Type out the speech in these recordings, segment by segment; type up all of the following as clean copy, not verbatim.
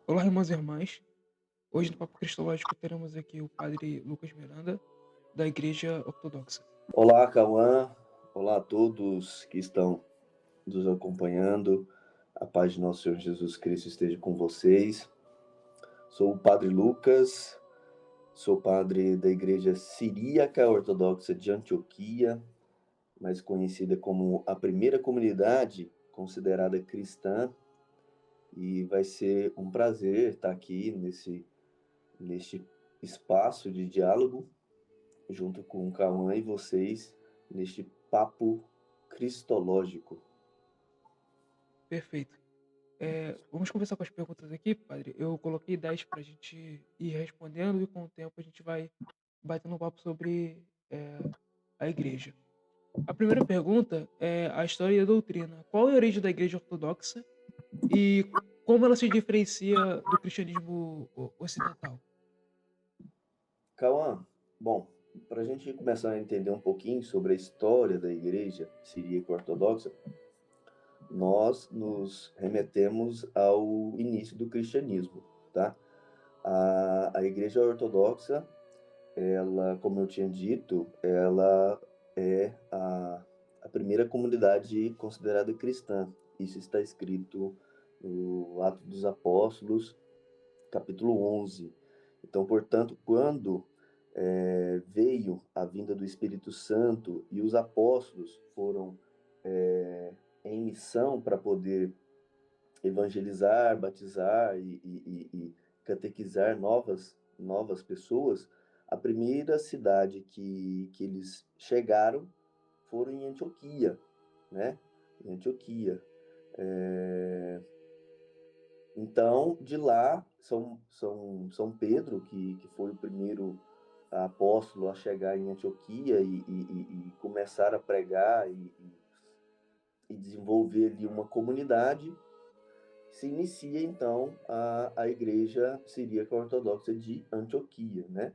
Olá, irmãos e irmãs. Hoje no Papo Cristológico teremos aqui o padre Lucas Miranda, da Igreja Ortodoxa. Olá, Cauã. Olá a todos que estão nos acompanhando. A paz de nosso Senhor Jesus Cristo esteja com vocês. Sou o Padre Lucas, sou padre da Igreja Siríaca Ortodoxa de Antioquia, mais conhecida como a primeira comunidade considerada cristã. E vai ser um prazer estar aqui neste espaço de diálogo, junto com o Cauã e vocês, neste papo cristológico. Perfeito. Vamos começar com as perguntas aqui, padre. Eu coloquei 10 para a gente ir respondendo e com o tempo a gente vai batendo um papo sobre a Igreja. A primeira pergunta é a história e a doutrina. Qual é a origem da Igreja Ortodoxa e como ela se diferencia do cristianismo ocidental? Cauã, bom, para a gente começar a entender um pouquinho sobre a história da Igreja Siríaca Ortodoxa, nós nos remetemos ao início do cristianismo, tá? A Igreja Ortodoxa, ela, como eu tinha dito, ela é a primeira comunidade considerada cristã. Isso está escrito no Atos dos Apóstolos, capítulo 11. Então, portanto, quando veio a vinda do Espírito Santo e os apóstolos foram em missão para poder evangelizar, batizar e catequizar novas pessoas, a primeira cidade que eles chegaram foram em Antioquia, né? Em Antioquia. Então, de lá, São Pedro, que foi o primeiro apóstolo a chegar em Antioquia e começar a pregar e desenvolver ali uma comunidade, se inicia então a Igreja Siríaca Ortodoxa de Antioquia, né?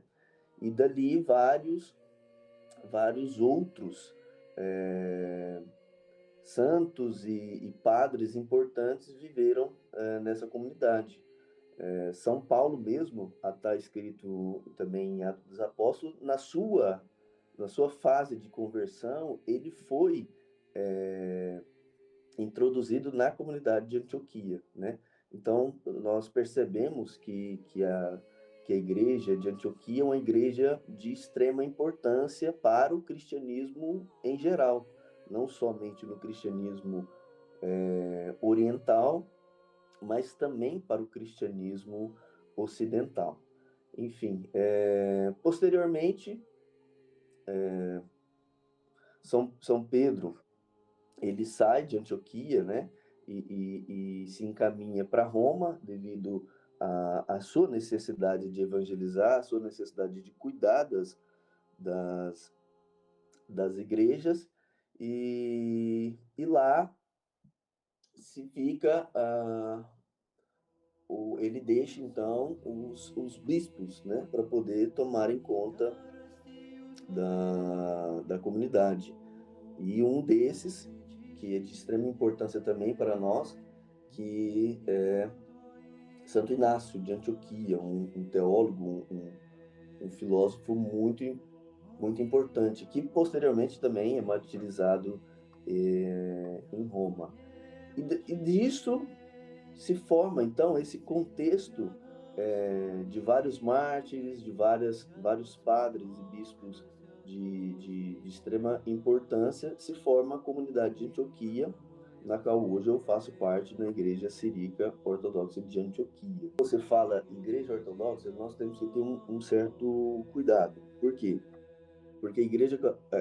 E dali vários outros santos e padres importantes viveram nessa comunidade. São Paulo mesmo, está escrito também em Atos dos Apóstolos, na sua fase de conversão, ele foi introduzido na comunidade de Antioquia, né? Então, nós percebemos que a igreja de Antioquia é uma igreja de extrema importância para o cristianismo em geral, não somente no cristianismo oriental, mas também para o cristianismo ocidental. Enfim, posteriormente, São Pedro ele sai de Antioquia, né, e se encaminha para Roma devido à sua necessidade de evangelizar, à sua necessidade de cuidar das, das igrejas, e lá se fica ele deixa então os bispos, né, para poder tomarem conta da comunidade. E um desses, que é de extrema importância também para nós, que é Santo Inácio de Antioquia, um teólogo, um filósofo muito importante, que posteriormente também é martirizado em Roma. E disso se forma, então, esse contexto de vários mártires, de vários padres e bispos de extrema importância, se forma a comunidade de Antioquia, na qual hoje eu faço parte da Igreja Siríaca Ortodoxa de Antioquia. Você fala Igreja Ortodoxa, nós temos que ter um certo cuidado. Por quê? Porque a Igreja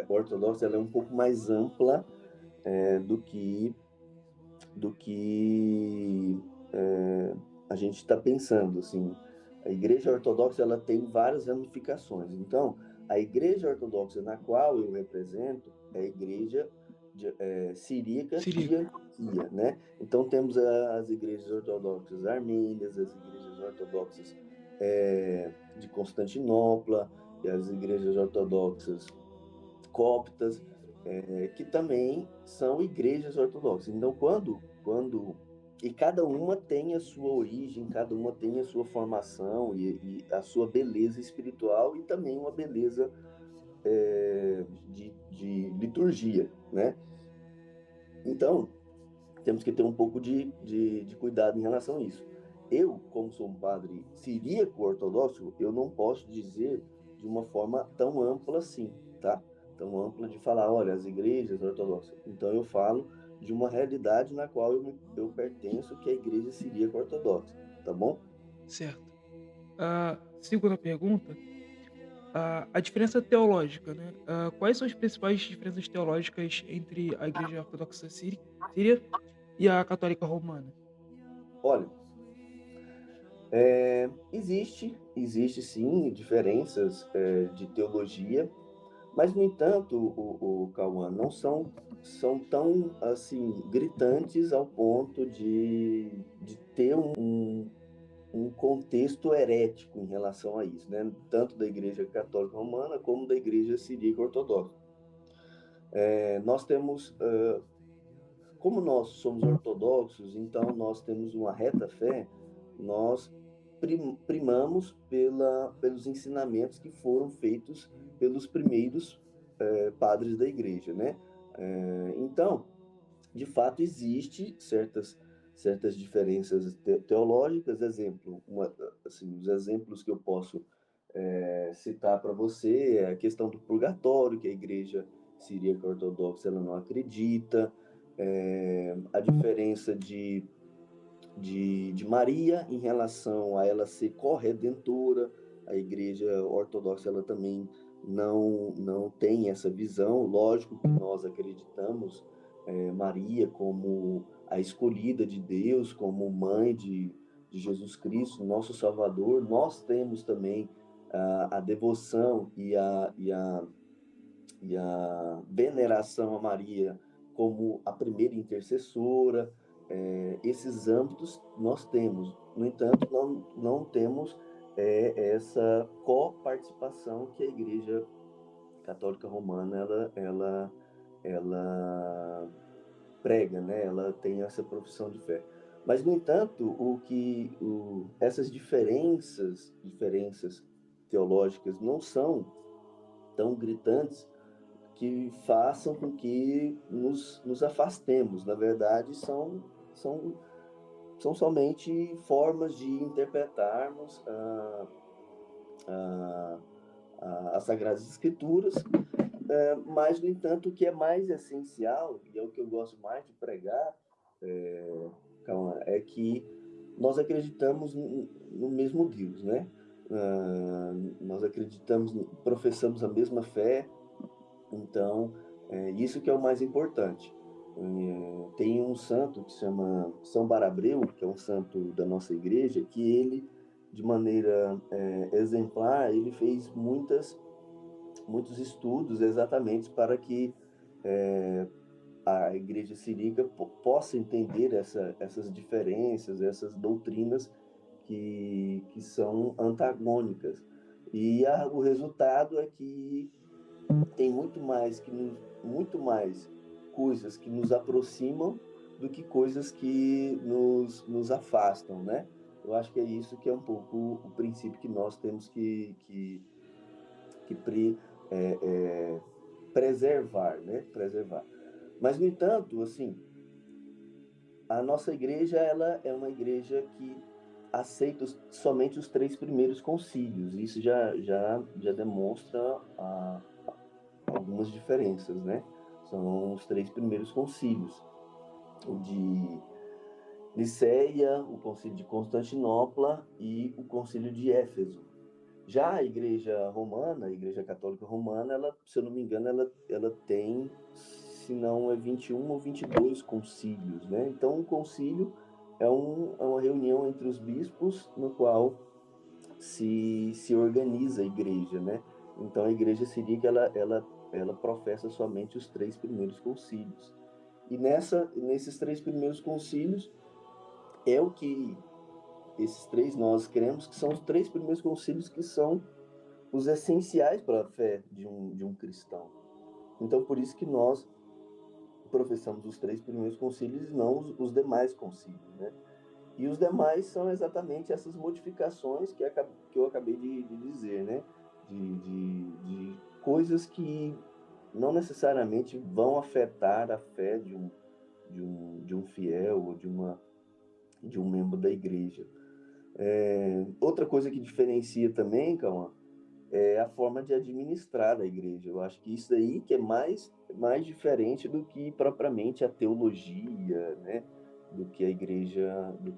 Ortodoxa ela é um pouco mais ampla do que a gente está pensando, assim. A Igreja Ortodoxa ela tem várias ramificações. Então, a Igreja Ortodoxa na qual eu represento é a Igreja Siríaca de Sirico. Antioquia, né? Então temos as igrejas ortodoxas armênias, as igrejas ortodoxas de Constantinopla, e as igrejas ortodoxas coptas, que também são igrejas ortodoxas. Então, quando E cada uma tem a sua origem, cada uma tem a sua formação e a sua beleza espiritual e também uma beleza de liturgia, né? Então, temos que ter um pouco de cuidado em relação a isso. Eu, como sou um padre siríaco ortodoxo, eu não posso dizer de uma forma tão ampla assim, tá? Tão ampla de falar, olha, as igrejas ortodoxas. Então eu falo de uma realidade na qual eu pertenço, que é a igreja siríaca ortodoxa, tá bom? Certo. A segunda pergunta, a diferença teológica, né? Quais são as principais diferenças teológicas entre a Igreja Ortodoxa Síria e a Católica Romana? Olha, existe sim diferenças de teologia. Mas, no entanto, o Cauã, não são tão, assim, gritantes ao ponto de ter um contexto herético em relação a isso, né? Tanto da Igreja Católica Romana como da Igreja Siríaca Ortodoxa. Nós temos, como nós somos ortodoxos, então nós temos uma reta fé, nós primamos pelos ensinamentos que foram feitos pelos primeiros padres da igreja, né? Então, de fato, existe certas diferenças teológicas. Exemplo, assim, os exemplos que eu posso citar para você é a questão do purgatório, que a igreja siríaca ortodoxa ela não acredita, a diferença de Maria em relação a ela ser corredentora. A igreja ortodoxa ela também não tem essa visão. Lógico que nós acreditamos Maria como a escolhida de Deus, como mãe de Jesus Cristo, nosso Salvador. Nós temos também a devoção e a veneração a Maria como a primeira intercessora. Esses âmbitos nós temos. No entanto, não temos essa coparticipação que a Igreja Católica Romana ela prega, né? Ela tem essa profissão de fé. Mas, no entanto, essas diferenças teológicas não são tão gritantes que façam com que nos afastemos. Na verdade, são, são somente formas de interpretarmos a, as Sagradas Escrituras, mas, no entanto, o que é mais essencial, e é o que eu gosto mais de pregar, Calma, é que nós acreditamos no mesmo Deus, né? Nós acreditamos, professamos a mesma fé. Então, isso que é o mais importante. Tem um santo que se chama São Barabreu, que é um santo da nossa igreja, que ele, de maneira exemplar, ele fez muitos estudos exatamente para que a igreja siríaca possa entender essas diferenças, essas doutrinas que são antagônicas. E o resultado é que tem muito mais coisas que nos aproximam do que coisas que nos afastam, né? Eu acho que é isso que é um pouco o princípio que nós temos que preservar, né? Preservar. Mas, no entanto, assim, a nossa igreja ela é uma igreja que aceita somente os 3 primeiros concílios. Isso já demonstra algumas diferenças, né? São os 3 primeiros concílios: o de Niceia, o concílio de Constantinopla e o concílio de Éfeso. Já a Igreja Romana, a Igreja Católica Romana, ela, se eu não me engano, ela tem, se não é 21 ou 22 concílios, né? Então, um concílio é uma reunião entre os bispos no qual se organiza a igreja, né? Então, a igreja siríaca, ela professa somente os 3 primeiros concílios. E nesses 3 primeiros concílios é o que esses três nós cremos que são os 3 primeiros concílios que são os essenciais para a fé de um cristão. Então, por isso que nós professamos os 3 primeiros concílios e não os demais concílios, né? E os demais são exatamente essas modificações que eu acabei de dizer, né? De coisas que não necessariamente vão afetar a fé de um fiel ou de um membro da igreja. Outra coisa que diferencia também, Cauã, é a forma de administrar a igreja. Eu acho que isso aí que é mais diferente do que propriamente a teologia, né? Do que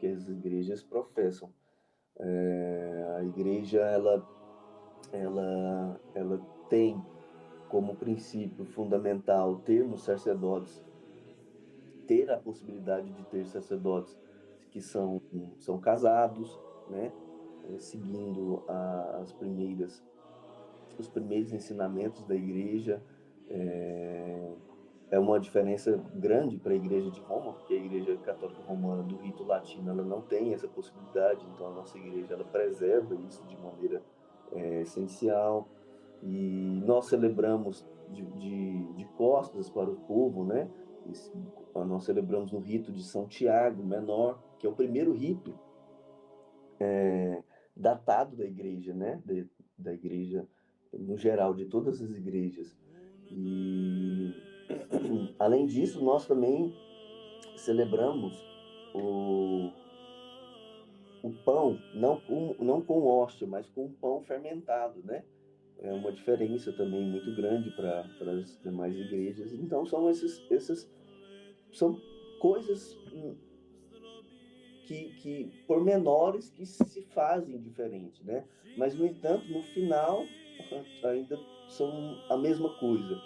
as igrejas professam. A igreja ela tem como princípio fundamental termos sacerdotes, ter a possibilidade de ter sacerdotes que são casados, né? Seguindo os primeiros ensinamentos da igreja. É uma diferença grande para a igreja de Roma, porque a igreja católica romana do rito latino ela não tem essa possibilidade, então a nossa igreja ela preserva isso de maneira essencial. E nós celebramos de costas para o povo, né? Nós celebramos no rito de São Tiago Menor, que é o primeiro rito datado da igreja, né? Da igreja no geral, de todas as igrejas. E além disso, nós também celebramos o, o pão, não com hóstia, mas com pão fermentado, né? É uma diferença também muito grande para as demais igrejas. Então, essas são coisas que pormenores que se fazem diferente, né? Mas, no entanto, no final, ainda são a mesma coisa.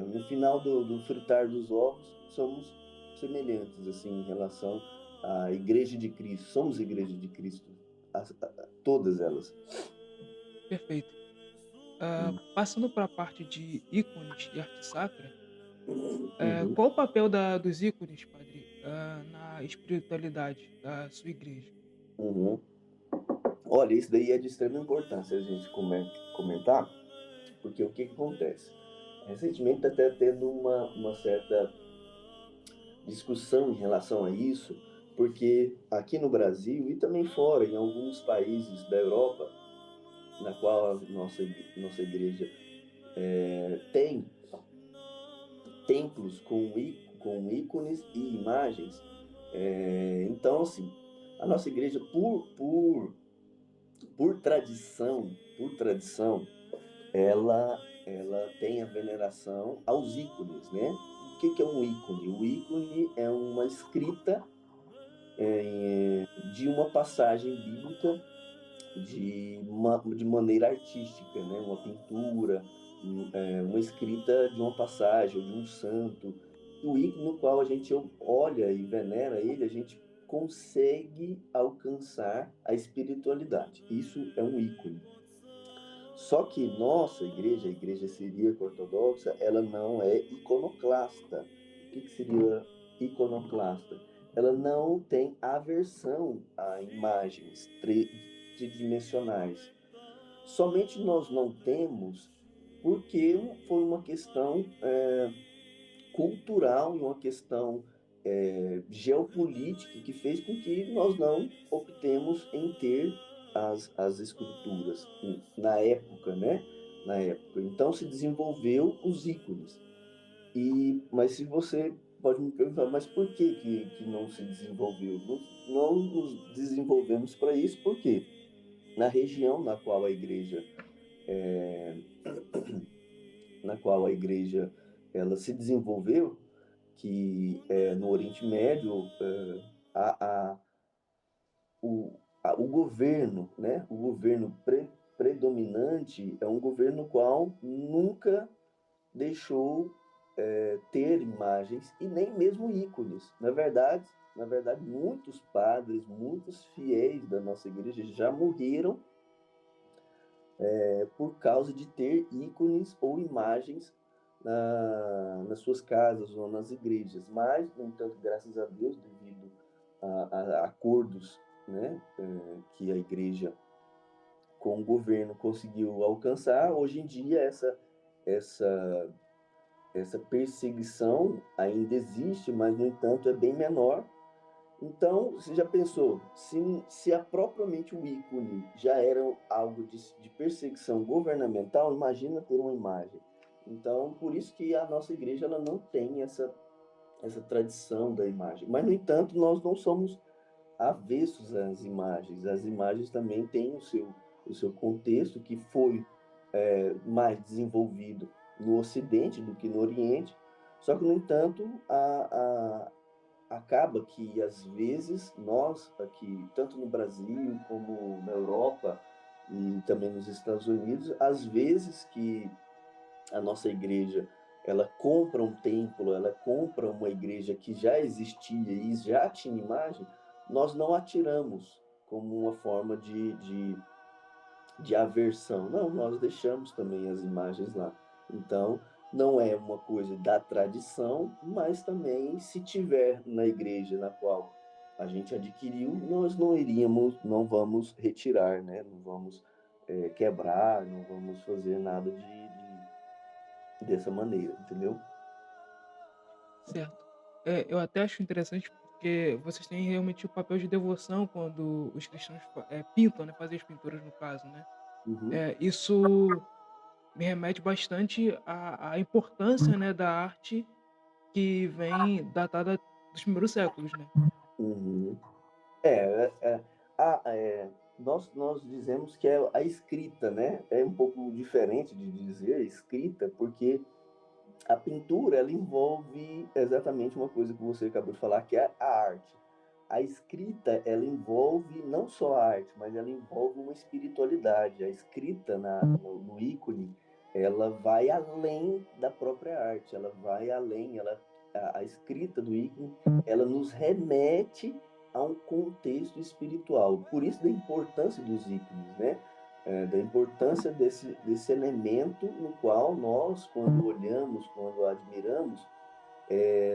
No final do fritar dos ovos, somos semelhantes, assim, em relação à Igreja de Cristo. Somos Igreja de Cristo, todas elas. Perfeito. Uhum. Passando para a parte de ícones e arte sacra, Uhum. qual o papel dos ícones, padre, na espiritualidade da sua igreja? Uhum. Olha, isso daí é de extrema importância a gente comentar, porque o que acontece? Recentemente está até tendo uma certa discussão em relação a isso, porque aqui no Brasil e também fora, em alguns países da Europa, na qual a nossa igreja tem templos com ícones e imagens. Então, assim, a nossa igreja, por tradição, ela tem a veneração aos ícones, né? O que é um ícone? O ícone é uma escrita de uma passagem bíblica de maneira artística, né? Uma pintura, uma escrita de uma passagem ou de um santo. O ícone no qual a gente olha e venera ele, a gente consegue alcançar a espiritualidade. Isso é um ícone. Só que nossa igreja, a igreja siríaca ortodoxa, ela não é iconoclasta. O que seria iconoclasta? Ela não tem aversão a imagens tridimensionais. Somente nós não temos porque foi uma questão cultural e uma questão geopolítica que fez com que nós não optemos em ter as esculturas na época, né? Na época. Então se desenvolveu os ícones. Mas se você pode me perguntar, mas por que não se desenvolveu? Não nos desenvolvemos para isso, porque na região na qual a igreja ela se desenvolveu, que no Oriente Médio a, a, o governo, né? O governo predominante é um governo qual nunca deixou ter imagens e nem mesmo ícones. Na verdade, muitos padres, muitos fiéis da nossa igreja já morreram por causa de ter ícones ou imagens nas suas casas ou nas igrejas. Mas, no entanto, graças a Deus, devido a acordos, né, que a igreja com o governo conseguiu alcançar, hoje em dia essa essa perseguição ainda existe, mas, no entanto, é bem menor. Então, você já pensou, se propriamente o ícone já era algo de perseguição governamental, imagina ter uma imagem. Então, por isso que a nossa igreja ela não tem essa tradição da imagem. Mas, no entanto, nós não somos avessos às imagens. As imagens também têm o seu contexto, que foi mais desenvolvido no Ocidente do que no Oriente. Só que, no entanto, acaba que, às vezes, nós aqui, tanto no Brasil como na Europa e também nos Estados Unidos, às vezes que a nossa igreja ela compra um templo, ela compra uma igreja que já existia e já tinha imagem, nós não atiramos como uma forma de aversão. Não, nós deixamos também as imagens lá. Então, não é uma coisa da tradição, mas também, se tiver na igreja na qual a gente adquiriu, nós não vamos retirar, né? Não vamos quebrar, não vamos fazer nada dessa maneira, entendeu? Certo. Eu até acho interessante porque vocês têm realmente o papel de devoção quando os cristãos pintam, né, fazem as pinturas no caso, né. Uhum, Isso me remete bastante à importância, né, da arte que vem datada dos primeiros séculos, né. uhum. É, é, a, é, nós dizemos que é a escrita, né? É um pouco diferente de dizer escrita, porque a pintura, ela envolve exatamente uma coisa que você acabou de falar, que é a arte. A escrita, ela envolve não só a arte, mas ela envolve uma espiritualidade. A escrita no ícone, ela vai além da própria arte, ela vai além, a escrita do ícone, ela nos remete a um contexto espiritual. Por isso da importância dos ícones, né? Da importância desse elemento no qual nós, quando olhamos, quando admiramos,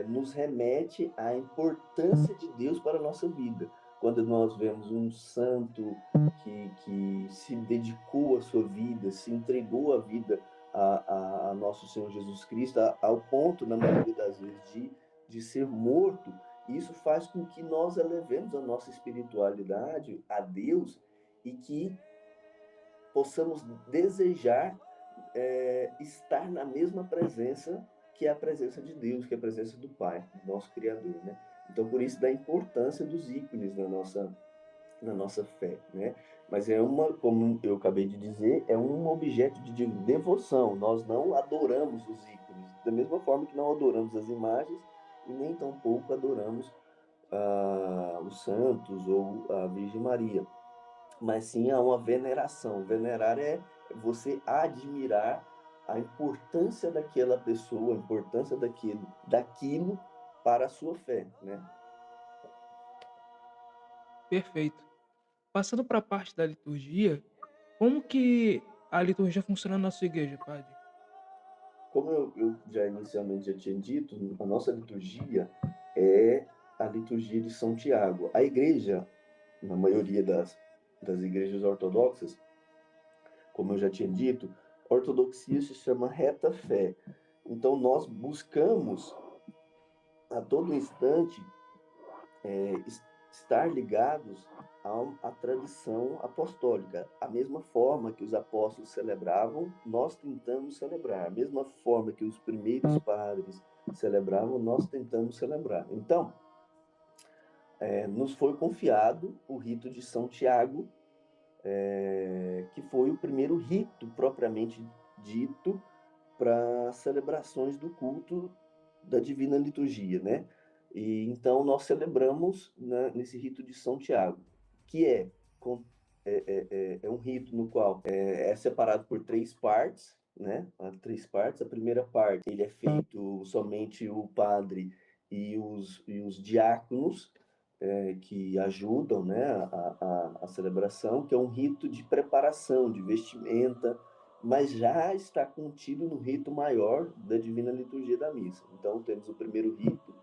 nos remete à importância de Deus para a nossa vida. Quando nós vemos um santo que se dedicou à sua vida, se entregou a vida a nosso Senhor Jesus Cristo, ao ponto, na maioria das vezes, de ser morto, isso faz com que nós elevemos a nossa espiritualidade a Deus e que possamos desejar estar na mesma presença que é a presença de Deus, que é a presença do Pai, do nosso Criador, né? Então, por isso da importância dos ícones na nossa fé, né? Mas como eu acabei de dizer, é um objeto de devoção. Nós não adoramos os ícones, da mesma forma que não adoramos as imagens e nem tampouco adoramos os santos ou a Virgem Maria, mas sim há uma veneração. Venerar é você admirar a importância daquela pessoa, a importância daquilo para a sua fé, né? Perfeito. Passando para a parte da liturgia, como que a liturgia funciona na sua igreja, padre? Como eu já inicialmente já tinha dito, a nossa liturgia é a liturgia de São Tiago. A igreja, na maioria das igrejas ortodoxas, como eu já tinha dito, ortodoxia se chama reta fé. Então nós buscamos a todo instante estar ligados à tradição apostólica. A mesma forma que os apóstolos celebravam, nós tentamos celebrar. A mesma forma que os primeiros padres celebravam, nós tentamos celebrar. Então, nos foi confiado o rito de São Tiago, que foi o primeiro rito propriamente dito para celebrações do culto da Divina Liturgia, né? E então nós celebramos, né, nesse rito de São Tiago, que é um rito no qual é separado por três partes, né? Três partes. A primeira parte ele é feito somente o padre e os diáconos, que ajudam, né, a celebração, que é um rito de preparação, de vestimenta, mas já está contido no rito maior da Divina Liturgia da Missa. Então, temos o primeiro rito,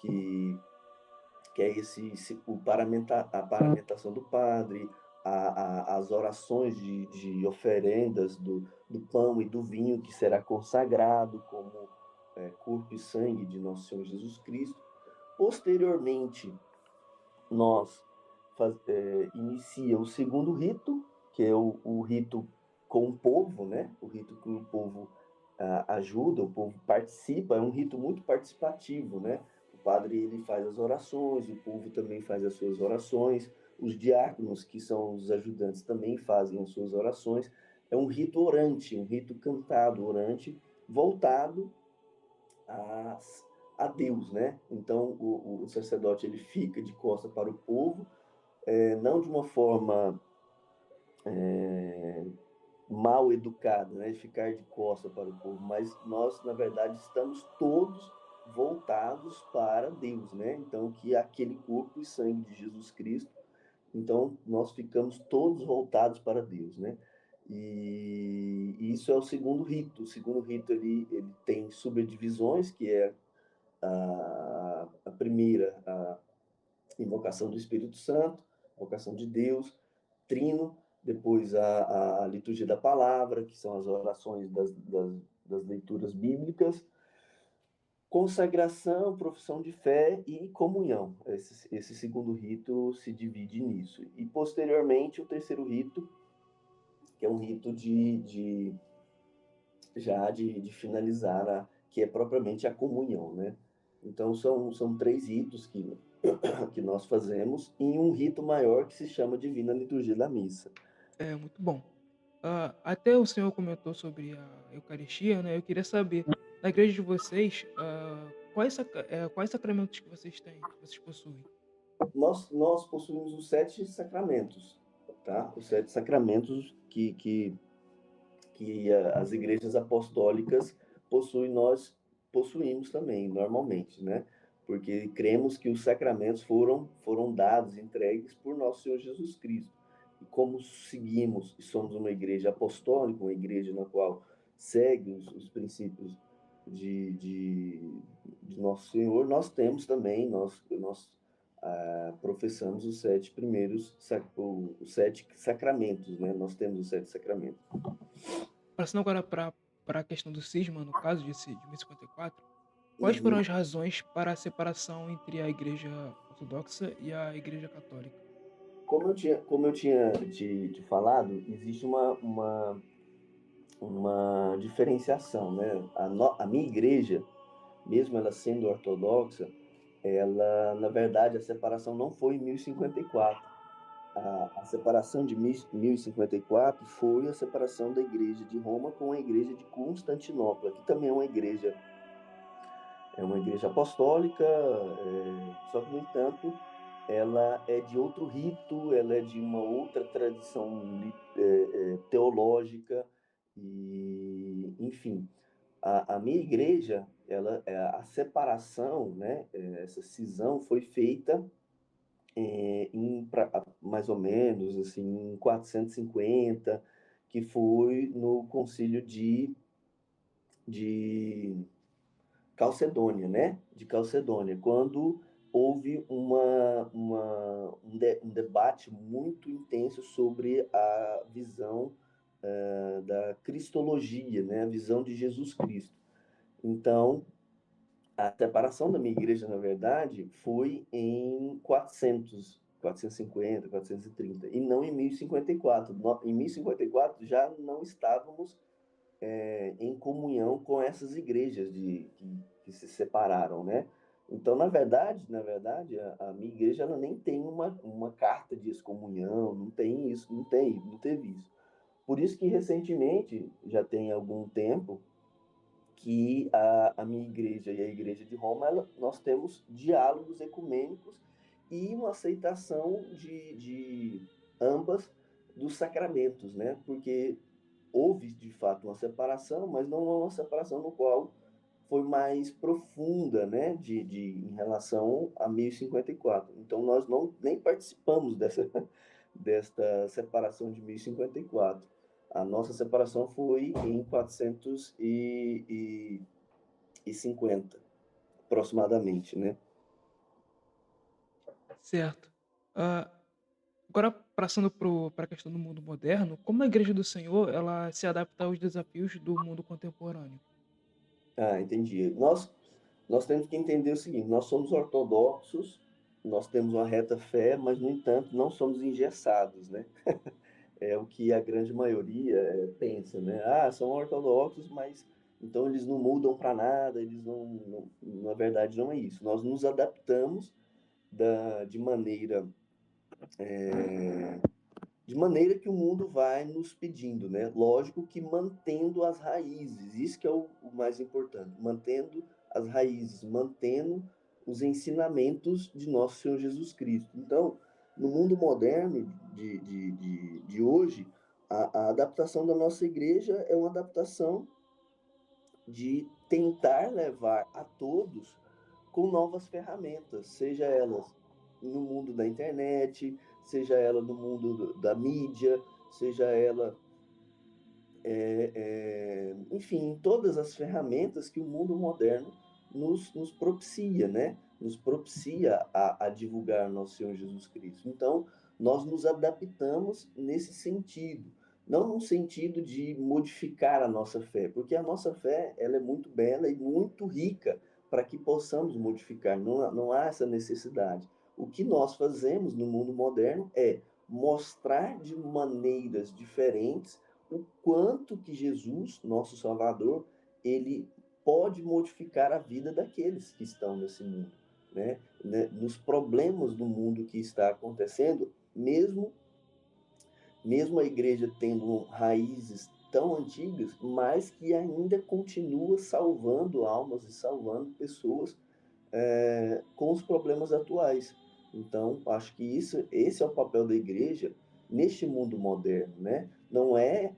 que, que é a paramentação do padre, as orações de oferendas do pão e do vinho, que será consagrado corpo e sangue de nosso Senhor Jesus Cristo. Posteriormente, nós inicia o segundo rito, que é o rito com o povo, né? O rito que o povo ajuda, o povo participa, é um rito muito participativo, né? O padre ele faz as orações, o povo também faz as suas orações, os diáconos, que são os ajudantes, também fazem as suas orações. É um rito orante, um rito cantado, orante, voltado a, a Deus, né? Então o sacerdote ele fica de costas para o povo, não de uma forma mal educada, né? De ficar de costas para o povo, mas nós na verdade estamos todos voltados para Deus, né? Então que é aquele corpo e sangue de Jesus Cristo, então nós ficamos todos voltados para Deus, né? E isso é o segundo rito. O segundo rito ele tem subdivisões, que é a primeira, a invocação do Espírito Santo, invocação de Deus, trino, depois a liturgia da palavra, que são as orações das leituras bíblicas, consagração, profissão de fé e comunhão. Esse segundo rito se divide nisso. E, posteriormente, o terceiro rito, que é um rito de finalizar, que é propriamente a comunhão, né? Então, são três ritos que nós fazemos em um rito maior que se chama Divina Liturgia da Missa. É muito bom. Até o senhor comentou sobre a Eucaristia, né? Eu queria saber, na igreja de vocês, quais sacramentos que vocês têm, que vocês possuem? Nós possuímos os sete sacramentos, tá? Os sete sacramentos que as igrejas apostólicas possuem, nós possuímos também, normalmente, né? Porque cremos que os sacramentos foram dados, entregues por nosso Senhor Jesus Cristo. E como seguimos e somos uma igreja apostólica, uma igreja na qual segue os princípios de nosso Senhor, nós temos também, nós professamos os sete primeiros, os sete sacramentos, né? Nós temos os sete sacramentos. Passando agora para a questão do cisma, no caso de 1054, quais foram Uhum. as razões para a separação entre a Igreja Ortodoxa e a Igreja Católica? Como eu tinha te falado, existe uma diferenciação, né? A minha igreja, mesmo ela sendo ortodoxa, ela, na verdade, a separação não foi em 1054. A separação de 1054 foi a separação da igreja de Roma com a igreja de Constantinopla, que também é uma igreja apostólica, só que, no entanto, ela é de outro rito, ela é de uma outra tradição teológica, e, enfim, a minha igreja, a separação, né, essa cisão foi feita mais ou menos assim, em 450, que foi no concílio de Calcedônia, né? De Calcedônia, quando houve um debate muito intenso sobre a visão da cristologia, né? A visão de Jesus Cristo. Então, a separação da minha igreja, na verdade, foi em 450, 430, e não em 1054. Em 1054 já não estávamos em comunhão com essas igrejas que se separaram, né? Então, na verdade, a minha igreja ela nem tem uma carta de excomunhão, não tem isso, não teve isso. Por isso que recentemente, já tem algum tempo, que a minha igreja e a igreja de Roma, nós temos diálogos ecumênicos e uma aceitação de ambas dos sacramentos, né? Porque houve de fato uma separação, mas não uma separação no qual foi mais profunda, né, em relação a 1054. Então nós nem participamos desta separação de 1054. A nossa separação foi em 450, aproximadamente, né? Certo. Ah, Agora, passando para a questão do mundo moderno, como a Igreja do Senhor ela se adapta aos desafios do mundo contemporâneo? Ah, entendi. Nós temos que entender o seguinte: nós somos ortodoxos, nós temos uma reta fé, mas, no entanto, não somos engessados, né? É o que a grande maioria pensa, né? Ah, são ortodoxos, mas então eles não mudam para nada, eles na verdade não é isso. Nós nos adaptamos de maneira de maneira que o mundo vai nos pedindo, né? Lógico que mantendo as raízes, isso que é o mais importante, mantendo as raízes, mantendo os ensinamentos de nosso Senhor Jesus Cristo. Então, no mundo moderno de hoje, a adaptação da nossa igreja é uma adaptação de tentar levar a todos com novas ferramentas, seja elas no mundo da internet, seja ela no mundo da mídia, seja ela, enfim, todas as ferramentas que o mundo moderno nos propicia, né? Nos propicia a divulgar nosso Senhor Jesus Cristo. Então, nós nos adaptamos nesse sentido, não no sentido de modificar a nossa fé, porque a nossa fé ela é muito bela e muito rica para que possamos modificar, não há essa necessidade. O que nós fazemos no mundo moderno é mostrar de maneiras diferentes o quanto que Jesus, nosso Salvador, ele pode modificar a vida daqueles que estão nesse mundo, né? Nos problemas do mundo que está acontecendo, mesmo a igreja tendo raízes tão antigas, mas que ainda continua salvando almas e salvando pessoas com os problemas atuais. Então, acho que esse é o papel da igreja neste mundo moderno, né? Não é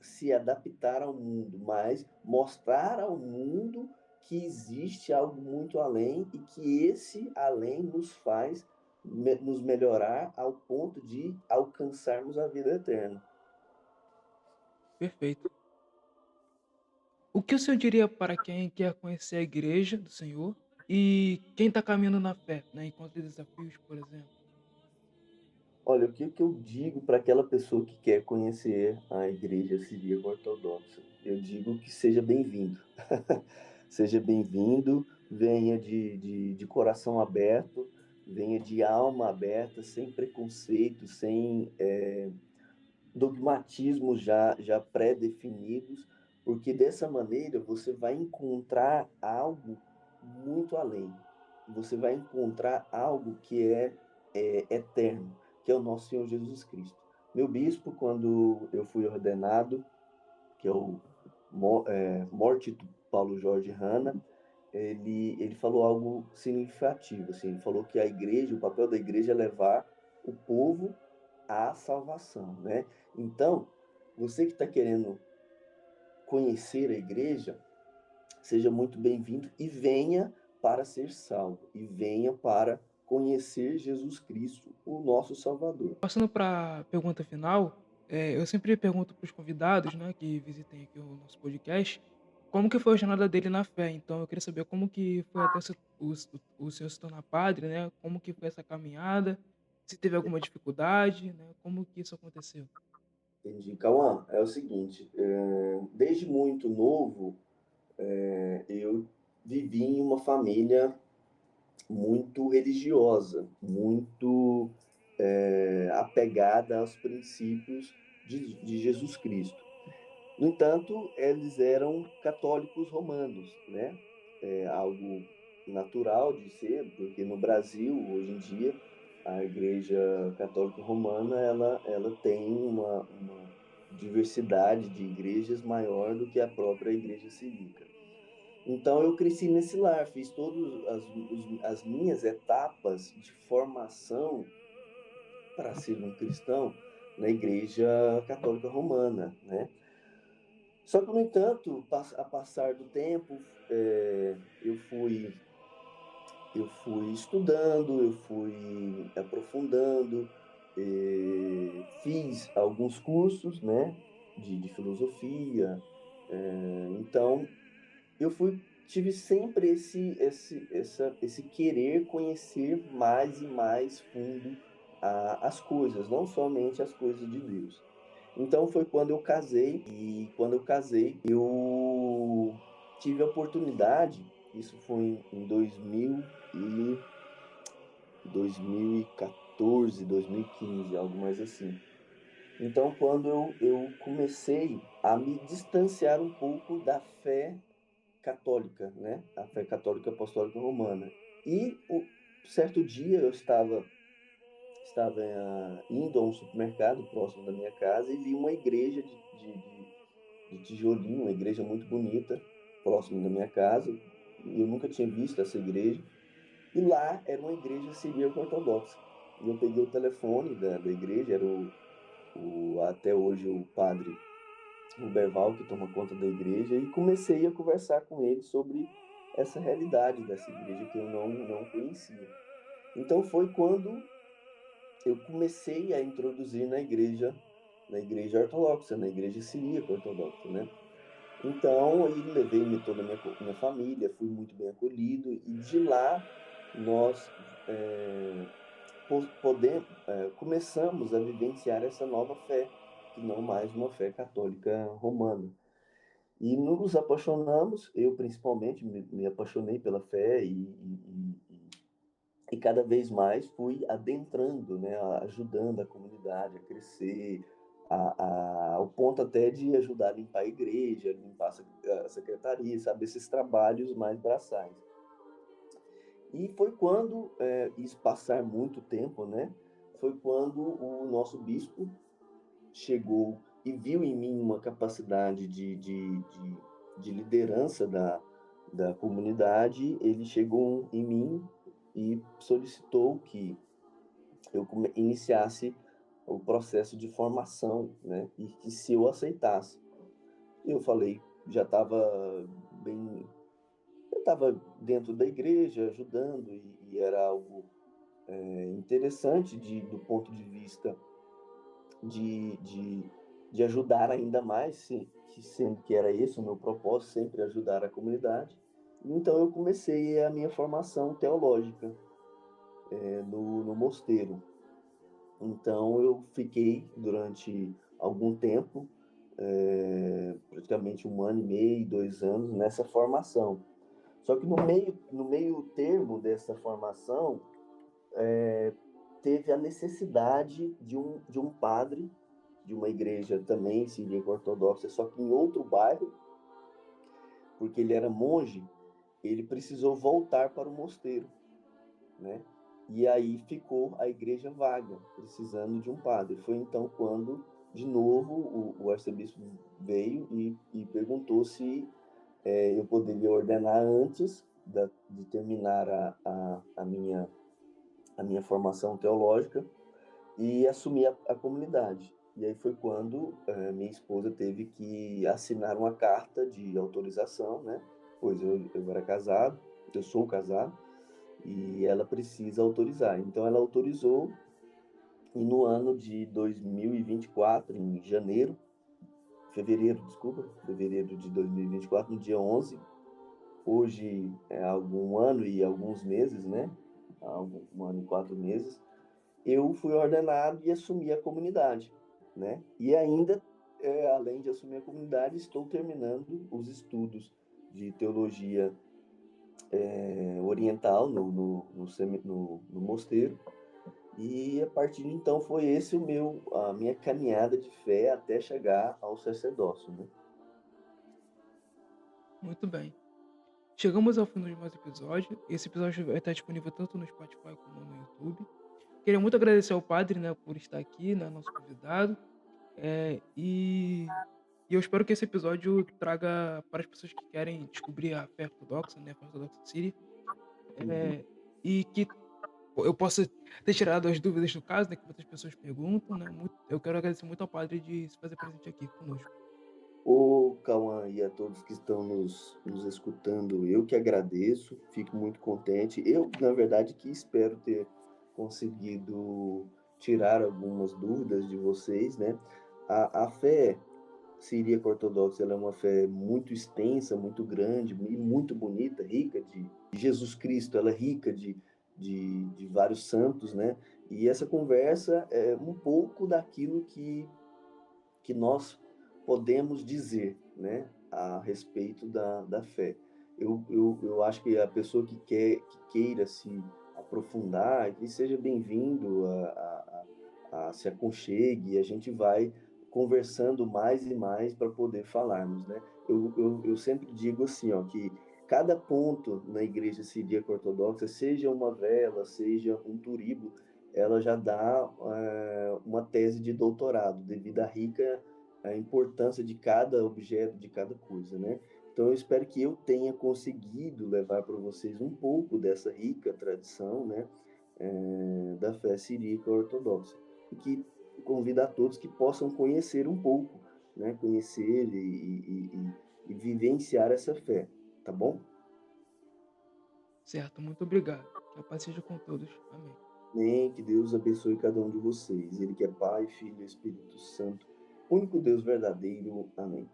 se adaptar ao mundo, mas mostrar ao mundo que existe algo muito além e que esse além nos faz nos melhorar ao ponto de alcançarmos a vida eterna. Perfeito. O que o senhor diria para quem quer conhecer a igreja do Senhor e quem está caminhando na fé, né, encontra desafios, por exemplo? Olha, o que que eu digo para aquela pessoa que quer conhecer a igreja siríaca ortodoxa? Eu digo que seja bem-vindo. Seja bem-vindo, venha de coração aberto, venha de alma aberta, sem preconceito, sem dogmatismos já pré-definidos, porque dessa maneira você vai encontrar algo muito além. Você vai encontrar algo que é eterno, que é o nosso Senhor Jesus Cristo. Meu bispo, quando eu fui ordenado, que é o Morte Paulo Jorge Hanna, ele falou algo significativo. Assim, ele falou que a igreja, o papel da igreja é levar o povo à salvação, né? Então, você que está querendo conhecer a igreja, seja muito bem-vindo e venha para ser salvo, e venha para conhecer Jesus Cristo, o nosso Salvador. Passando para a pergunta final, eu sempre pergunto para os convidados, né, que visitem aqui o nosso podcast, como que foi a jornada dele na fé. Então eu queria saber como que foi até o senhor se tornar padre, né, como que foi essa caminhada, se teve alguma dificuldade, né, como que isso aconteceu? Entendi. Cauã, é o seguinte, desde muito novo, eu vivi em uma família muito religiosa, muito apegada aos princípios de Jesus Cristo. No entanto, eles eram católicos romanos, né? É algo natural de ser, porque no Brasil, hoje em dia, a Igreja Católica Romana ela tem uma diversidade de igrejas maior do que a própria Igreja Cirílica. Então, eu cresci nesse lar, fiz todas as minhas etapas de formação para ser um cristão na Igreja Católica Romana, né? Só que, no entanto, a passar do tempo, eu fui estudando, eu fui aprofundando, fiz alguns cursos, né, de filosofia. Então, tive sempre esse querer conhecer mais e mais fundo as coisas, não somente as coisas de Deus. Então foi quando eu casei, e quando eu casei, eu tive a oportunidade, isso foi em 2014, 2015, algo mais assim. Então, quando eu comecei a me distanciar um pouco da fé católica, né? A fé católica apostólica romana. E certo dia eu estava indo a um supermercado próximo da minha casa e vi uma igreja de tijolinho, uma igreja muito bonita, próximo da minha casa. Eu nunca tinha visto essa igreja. E lá era uma igreja siríaca ortodoxa. E eu peguei o telefone da igreja, era até hoje o padre Ruberval, que toma conta da igreja, e comecei a conversar com ele sobre essa realidade dessa igreja que eu não conhecia. Então foi quando eu comecei a introduzir na igreja ortodoxa, na igreja siríaca ortodoxa, né? Então, aí levei toda a minha família, fui muito bem acolhido, e de lá nós começamos a vivenciar essa nova fé, que não mais uma fé católica romana. E nos apaixonamos, eu principalmente me apaixonei pela fé e cada vez mais fui adentrando, né, ajudando a comunidade a crescer, ao ponto até de ajudar a limpar a igreja, limpar a secretaria, sabe, esses trabalhos mais braçais. E foi quando, isso passar muito tempo, né, foi quando o nosso bispo chegou e viu em mim uma capacidade de liderança da comunidade. Ele chegou em mim e solicitou que eu iniciasse o processo de formação, né? E que se eu aceitasse, eu falei, já estava bem, eu estava dentro da igreja ajudando e era algo interessante do ponto de vista de, de, de ajudar ainda mais, sendo que era esse o meu propósito, sempre ajudar a comunidade. Então eu comecei a minha formação teológica no mosteiro. Então eu fiquei durante algum tempo, praticamente 1 ano e meio, 2 anos, nessa formação. Só que no meio termo dessa formação, teve a necessidade de um padre de uma igreja também siríaca ortodoxa, só que em outro bairro, porque ele era monge, ele precisou voltar para o mosteiro, né? E aí ficou a igreja vaga, precisando de um padre. Foi então quando, de novo, o arcebispo veio e perguntou se eu poderia ordenar antes de terminar a minha formação teológica e assumir a comunidade. E aí foi quando minha esposa teve que assinar uma carta de autorização, né? Pois eu era casado, eu sou casado, e ela precisa autorizar. Então ela autorizou, e no ano de 2024, em fevereiro de 2024, no dia 11, hoje é algum ano e alguns meses, né? Um ano e 4 meses, eu fui ordenado e assumi a comunidade, né? E ainda, além de assumir a comunidade, estou terminando os estudos de teologia oriental no mosteiro. E a partir de então foi esse a minha caminhada de fé até chegar ao sacerdócio, né? Muito bem. Chegamos ao fim de mais episódio. Esse episódio vai estar disponível tanto no Spotify como no YouTube. Queria muito agradecer ao padre, né, por estar aqui, né, nosso convidado. E eu espero que esse episódio traga para as pessoas que querem descobrir a fé ortodoxa, né, a fé ortodoxa síria, Uhum. eh, e que eu possa ter tirado as dúvidas no caso, né, que muitas pessoas perguntam, né. Eu quero agradecer muito ao padre de se fazer presente aqui conosco. Ô, Cauã, e a todos que estão nos escutando, eu que agradeço, fico muito contente. Eu, na verdade, que espero ter conseguido tirar algumas dúvidas de vocês, né? A fé siríaca ortodoxa, ela é uma fé muito extensa, muito grande e muito bonita, rica de Jesus Cristo, ela é rica de vários santos, né? E essa conversa é um pouco daquilo que nós podemos dizer, né? a respeito da fé. Eu acho que a pessoa que queira se aprofundar, que seja bem-vindo a se aconchegue, e a gente vai conversando mais e mais para poder falarmos, né. Eu sempre digo assim, ó, que cada ponto na igreja siríaca ortodoxa, seja uma vela, seja um turibo, ela já dá, uma tese de doutorado, devido à rica importância de cada objeto, de cada coisa, né. Então eu espero que eu tenha conseguido levar para vocês um pouco dessa rica tradição, né, da fé siríaca ortodoxa. E que convido a todos que possam conhecer um pouco, né, conhecer e vivenciar essa fé, tá bom? Certo, muito obrigado. Que a paz seja com todos. Amém. Amém, que Deus abençoe cada um de vocês. Ele que é Pai, Filho e Espírito Santo, único Deus verdadeiro. Amém.